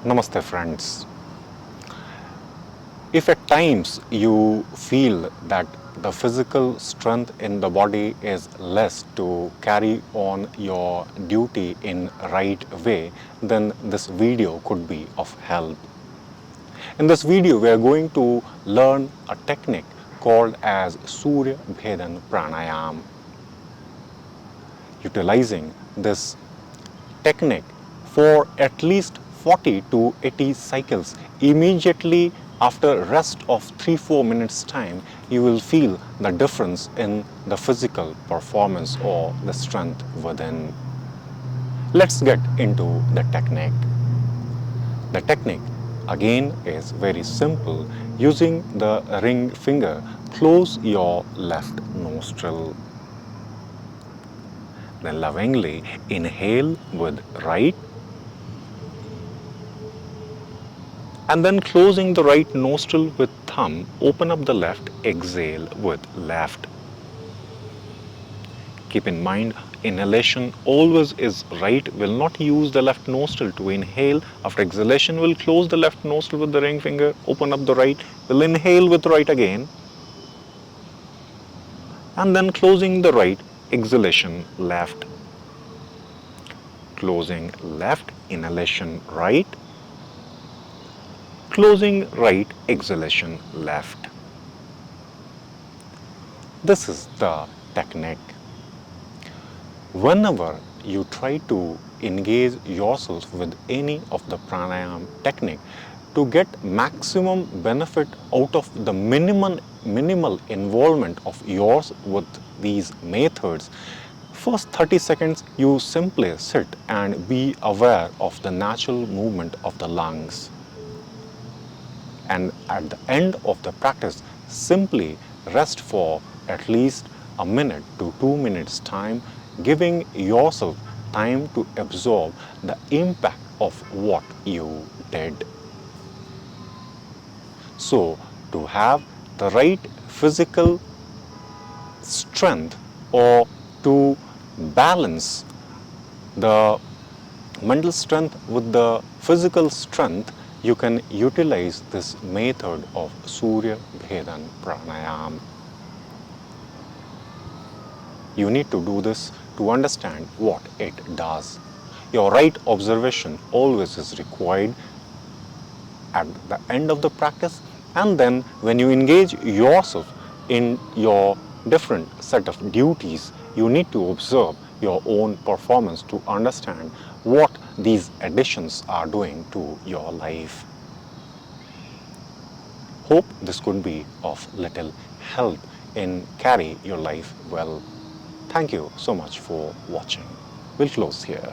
Namaste friends. If at times you feel that the physical strength in the body is less to carry on your duty in right way, then this video could be of help. In this video we are going to learn a technique called as 𝘊𝗵𝗹𝗹 pranayam. Utilizing this technique for at least 40 to 80 cycles immediately after rest of 3-4 minutes time, you will feel the difference in the physical performance or the strength within. Let's get into the technique. The technique again is very simple. Using the ring finger, close your left nostril. Then lovingly inhale with right, and then closing the right nostril with thumb, open up the left, exhale with left. Keep in mind, inhalation always is right. Will not use the left nostril to inhale. After exhalation, will close the left nostril with the ring finger, open up the right, will inhale with right again, and then closing the right, exhalation left. Closing left, inhalation right, closing right, exhalation left. This is the technique. Whenever you try to engage yourself with any of the pranayam technique, to get maximum benefit out of the minimal involvement of yours with these methods, first 30 seconds you simply sit and be aware of the natural movement of the lungs. And at the end of the practice, simply rest for at least a minute to 2 minutes time, giving yourself time to absorb the impact of what you did. So, to have the right physical strength or to balance the mental strength with the physical strength, you can utilize this method of 𝘊𝗵𝗹𝗹 pranayam. You need to do this to understand what it does. Your right observation always is required at the end of the practice, and then when you engage yourself in your different set of duties, you need to observe your own performance to understand what these additions are doing to your life. Hope this could be of little help in carry your life well. Thank you so much for watching. We'll close here.